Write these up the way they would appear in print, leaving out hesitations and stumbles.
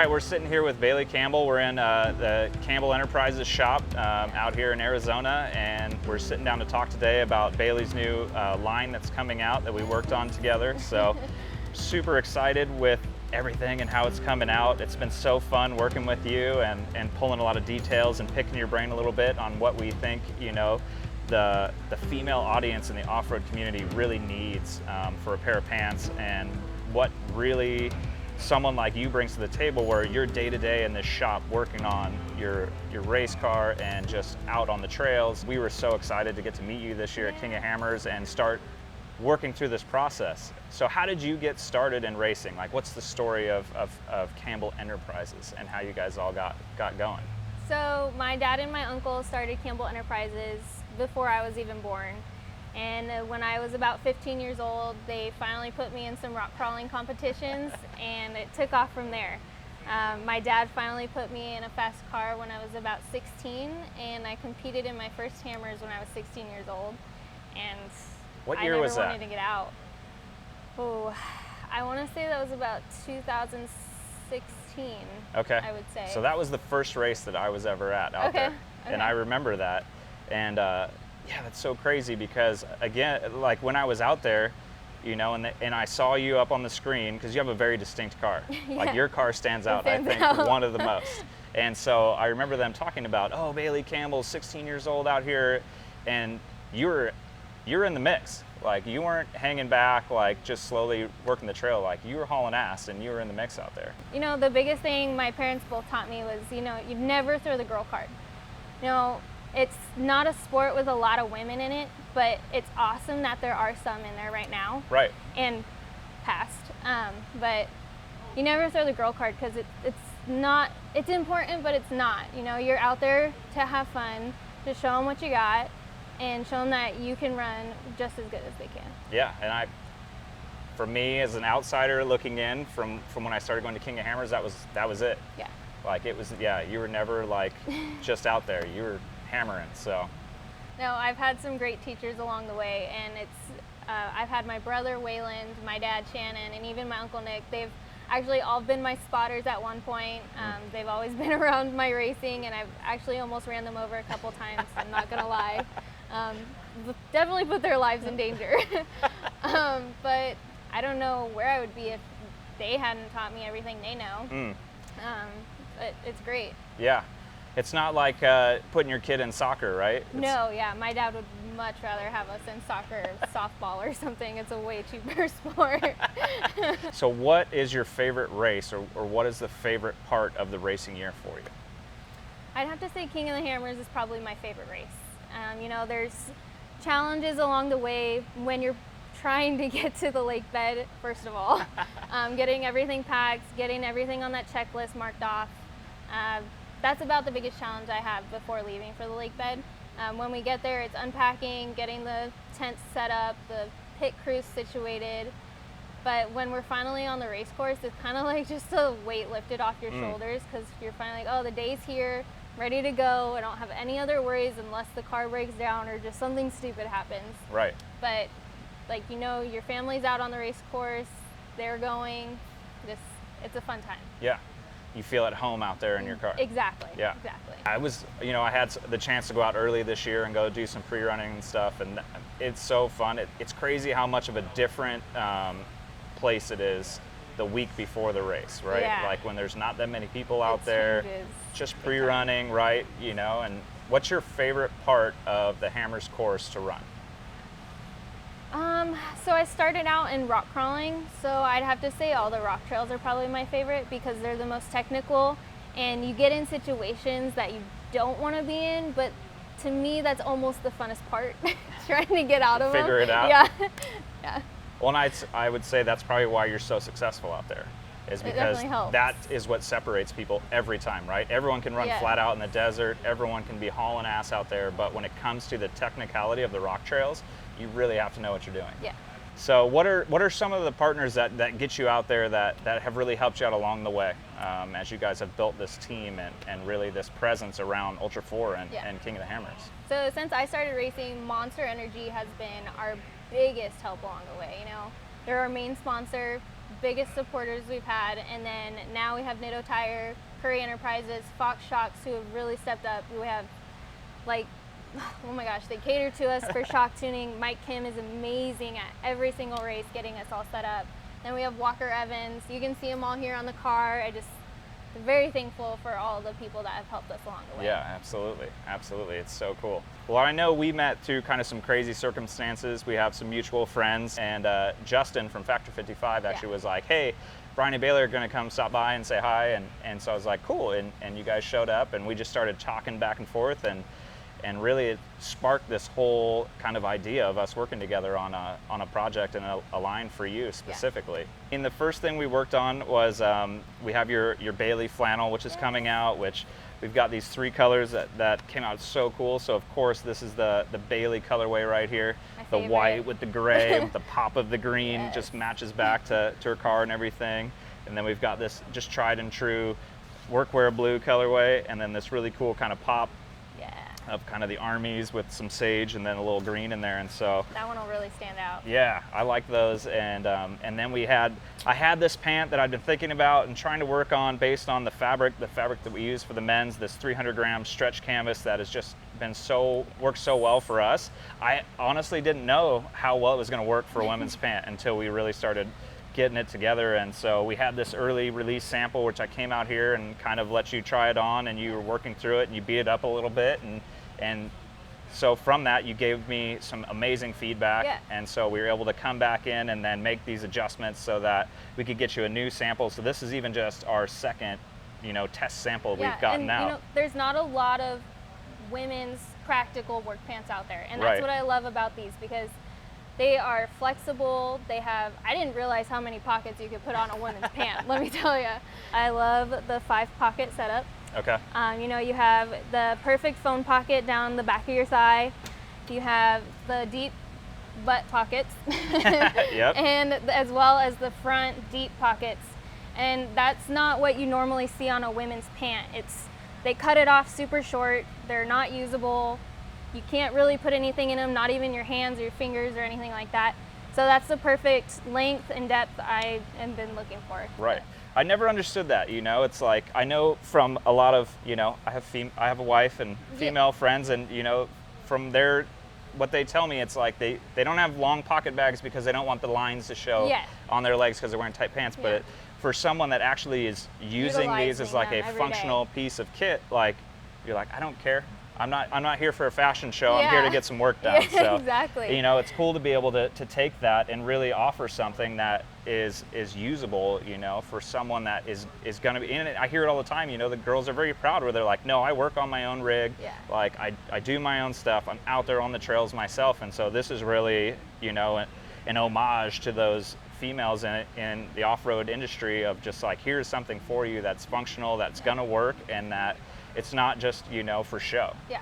right, we're sitting here with Bailey Campbell. We're in the Campbell Enterprises shop out here in Arizona, and we're sitting down to talk today about Bailey's new line that's coming out that we worked on together. So super excited with everything and how it's coming out. It's been so fun working with you and pulling a lot of details and picking your brain a little bit on what we think, you know, the female audience in the off-road community really needs for a pair of pants, and what really someone like you brings to the table, where you're day-to-day in this shop working on your race car and just out on the trails. We were so excited to get to meet you this year at King of Hammers and start working through this process. So how did you get started in racing? Like, what's the story of Campbell Enterprises and how you guys all got going? So my dad and my uncle started Campbell Enterprises before I was even born. And when I was about 15 years old, they finally put me in some rock crawling competitions, and it took off from there. My dad finally put me in a fast car when I was about 16, and I competed in my first hammers when I was 16 years old. And what year was that? I never wanted to get out. Oh, I want to say that was about 2016. Okay. I would say. So that was the first race that I was ever at out there. And I remember that. And yeah, that's so crazy because, again, like when I was out there, you know, and I saw you up on the screen, because you have a very distinct car. Yeah. Like your car stands out, I think, one of the most. And so I remember them talking about, oh, Bailey Campbell's 16 years old out here, and you're in the mix. Like, you weren't hanging back, like just slowly working the trail. Like, you were hauling ass and you were in the mix out there. You know, the biggest thing my parents both taught me was, you know, you never throw the girl card. You know, it's not a sport with a lot of women in it, but it's awesome that there are some in there right now. Right. And past. But you never throw the girl card, because it's important, but it's not. You know, you're out there to have fun, to show them what you got, and show them that you can run just as good as they can. Yeah, and for me as an outsider looking in from when I started going to King of Hammers, that was it. Yeah. Like, it was, yeah, you were never like just out there. You were hammering, so. No, I've had some great teachers along the way, and I've had my brother Wayland, my dad Shannon, and even my uncle Nick. They've actually all been my spotters at one point. They've always been around my racing, and I've actually almost ran them over a couple times, I'm not gonna lie. Definitely put their lives in danger. But I don't know where I would be if they hadn't taught me everything they know. But it's great. Yeah. It's not like putting your kid in soccer, right? No, yeah. My dad would much rather have us in soccer or softball or something. It's a way cheaper sport. So what is your favorite race, or what is the favorite part of the racing year for you? I'd have to say King of the Hammers is probably my favorite race. You know, there's challenges along the way when you're trying to get to the lake bed, first of all. Getting everything packed, getting everything on that checklist marked off. That's about the biggest challenge I have before leaving for the lake bed. When we get there, it's unpacking, getting the tents set up, the pit crews situated. But when we're finally on the race course, it's kind of like just a weight lifted off your shoulders, because you're finally like, oh, the day's here, ready to go. I don't have any other worries unless the car breaks down or just something stupid happens. Right. But, like, you know, your family's out on the race course, they're going, it's a fun time. Yeah. You feel at home out there in your car. Exactly. Yeah. Exactly. I had the chance to go out early this year and go do some pre-running and stuff, and it's so fun. It's crazy how much of a different place it is the week before the race, right? Yeah. Like when there's not that many people out there, just pre-running, right? You know, and what's your favorite part of the Hammers course to run? So I started out in rock crawling, so I'd have to say all the rock trails are probably my favorite, because they're the most technical, and you get in situations that you don't want to be in, but to me that's almost the funnest part, trying to get out of them. Figure it out. Yeah. Yeah. Well, and I would say that's probably why you're so successful out there, is because that is what separates people every time, right? Everyone can run flat out in the desert, everyone can be hauling ass out there, but when it comes to the technicality of the rock trails, you really have to know what you're doing. Yeah. So what are some of the partners that get you out there that have really helped you out along the way as you guys have built this team and really this presence around Ultra4 and King of the Hammers? So since I started racing, Monster Energy has been our biggest help along the way. You know, they're our main sponsor. biggest supporters we've had. And then now we have Nitto Tire, Curry Enterprises, Fox Shocks, who have really stepped up. We have like, oh my gosh, they cater to us for shock tuning. Mike Kim is amazing at every single race getting us all set up. Then we have Walker Evans. You can see them all here on the car. I'm very thankful for all the people that have helped us along the way. Yeah, absolutely. Absolutely. It's so cool. Well, I know we met through kind of some crazy circumstances. We have some mutual friends, and Justin from Factor 55 actually was like, hey, Brian and Bailey are going to come stop by and say hi. And so I was like, cool. And you guys showed up, and we just started talking back and forth. And really it sparked this whole kind of idea of us working together on a project and a line for you specifically. Yeah. And the first thing we worked on was we have your Bailey flannel, which is coming out, which we've got these 3 colors that came out so cool. So of course this is the Bailey colorway right here. The white with the gray with the pop of the green just matches back to her car and everything. And then we've got this just tried and true workwear blue colorway, and then this really cool kind of pop of kind of the armies with some sage and then a little green in there, and so that one will really stand out. Yeah, I like those. And then I had this pant that I've been thinking about and trying to work on based on the fabric that we use for the men's, this 300-gram stretch canvas that has just been worked so well for us. I honestly didn't know how well it was going to work for a women's pant until we really started getting it together. And so we had this early release sample, which I came out here and kind of let you try it on, and you were working through it and you beat it up a little bit, and so from that you gave me some amazing feedback. And so we were able to come back in and then make these adjustments so that we could get you a new sample. So this is even just our second test sample we've gotten out. There's not a lot of women's practical work pants out there, and that's what I love about these, because they are flexible. I didn't realize how many pockets you could put on a women's pant, let me tell you. I love the 5-pocket setup. Okay. You have the perfect phone pocket down the back of your thigh. You have the deep butt pockets. Yep. And as well as the front deep pockets. And that's not what you normally see on a women's pant. They cut it off super short. They're not usable. You can't really put anything in them, not even your hands or your fingers or anything like that. So that's the perfect length and depth I have been looking for. Right. I never understood that, It's like, I know from a lot of, I have a wife and female friends, and, from what they tell me, it's like they don't have long pocket bags because they don't want the lines to show on their legs because they're wearing tight pants. But for someone that actually is using these as like a functional piece of kit, like, you're like, I don't care. I'm not here for a fashion show. I'm here to get some work done. So, exactly. It's cool to be able to take that and really offer something that is usable, for someone that is going to be in it. I hear it all the time. The girls are very proud where they're like, no, I work on my own rig. Like I do my own stuff. I'm out there on the trails myself. And so this is really, an homage to those females in the off-road industry of just like, here's something for you that's functional, that's going to work, and that it's not just, for show. Yeah.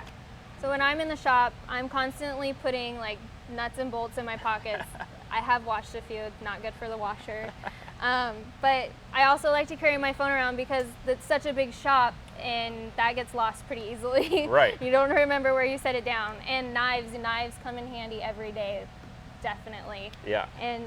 So when I'm in the shop, I'm constantly putting like nuts and bolts in my pockets. I have washed a few, not good for the washer. But I also like to carry my phone around because it's such a big shop and that gets lost pretty easily. Right. You don't remember where you set it down. And knives come in handy every day, definitely. Yeah. And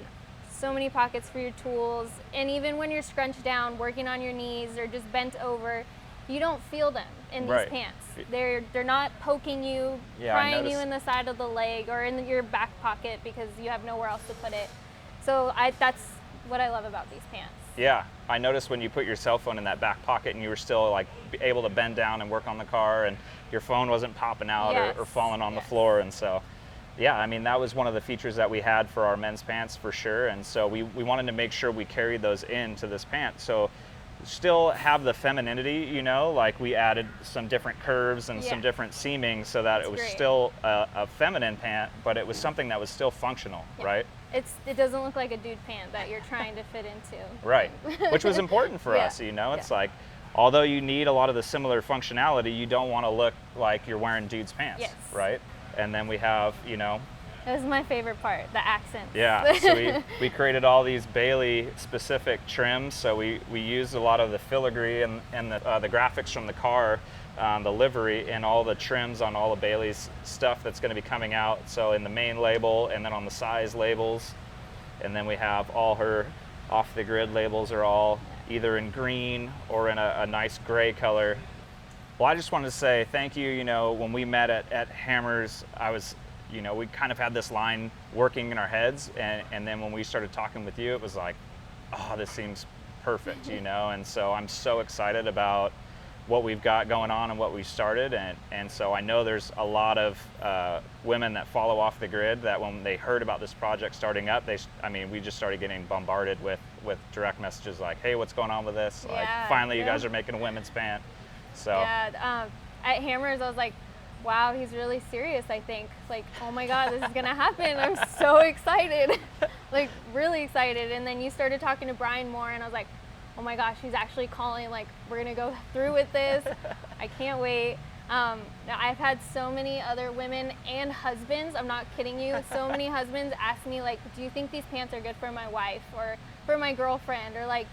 so many pockets for your tools. And even when you're scrunched down, working on your knees or just bent over, you don't feel them in these pants. They're not poking you, prying you in the side of the leg or in your back pocket because you have nowhere else to put it. So that's what I love about these pants. Yeah, I noticed when you put your cell phone in that back pocket and you were still like able to bend down and work on the car, and your phone wasn't popping out or falling on the floor. And so, yeah, I mean, that was one of the features that we had for our men's pants for sure. And so we wanted to make sure we carried those into this pant. So still have the femininity, like we added some different curves and some different seaming so that it was still a feminine pant, but it was something that was still functional, right? It doesn't look like a dude pant that you're trying to fit into. Right, which was important for us, It's like, although you need a lot of the similar functionality, you don't want to look like you're wearing dude's pants, right? And then we have, This is my favorite part, the accents. Yeah, so we created all these Bailey specific trims. So we used a lot of the filigree and the graphics from the car, the livery, and all the trims on all of Bailey's stuff that's going to be coming out. So in the main label and then on the size labels. And then we have all her off the grid labels are all either in green or in a nice gray color. Well, I just wanted to say thank you. You know, when we met at Hammers, we kind of had this line working in our heads, and then when we started talking with you, it was like, oh, this seems perfect, you know. And so I'm so excited about what we've got going on and what we started, and so I know there's a lot of women that follow off the grid that when they heard about this project starting up, we just started getting bombarded with direct messages like, hey, what's going on with this? Like, finally, you guys are making a women's pant. So yeah, at Hammers, I was like, wow, he's really serious, I think. Like, oh my God, this is gonna happen. I'm so excited, like really excited. And then you started talking to Brian more, and I was like, oh my gosh, he's actually calling, like, we're gonna go through with this. I can't wait. Now I've had so many other women and husbands, I'm not kidding you, so many husbands ask me, like, do you think these pants are good for my wife or for my girlfriend? Or like,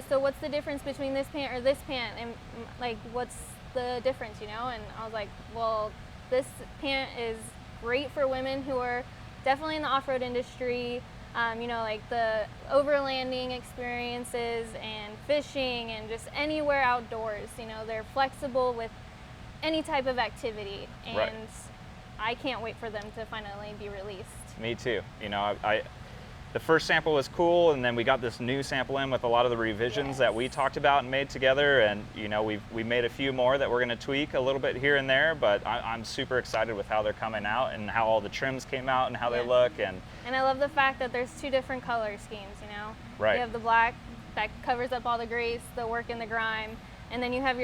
so what's the difference between this pant or this pant? And like, what's the difference, you know? And I was like, well, this pant is great for women who are definitely in the off-road industry, like the overlanding experiences and fishing and just anywhere outdoors. You know, they're flexible with any type of activity, and I can't wait for them to finally be released. Me too. You know, the first sample was cool, and then we got this new sample in with a lot of the revisions that we talked about and made together, and you know, we made a few more that we're going to tweak a little bit here and there, but I'm super excited with how they're coming out and how all the trims came out and how they look. And I love the fact that there's two different color schemes, you know? Right. You have the black that covers up all the grease, the work and the grime, and then you have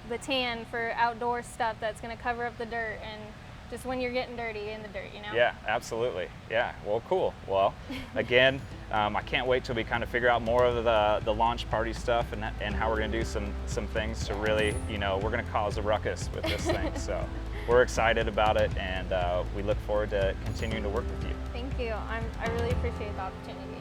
the tan for outdoor stuff that's going to cover up the dirt and just when you're getting dirty in the dirt, you know? Yeah, absolutely. Yeah, well, cool. Well, again, I can't wait till we kind of figure out more of the launch party stuff and how we're going to do some things to really, you know, we're going to cause a ruckus with this thing. So we're excited about it, and we look forward to continuing to work with you. Thank you. I really appreciate the opportunity.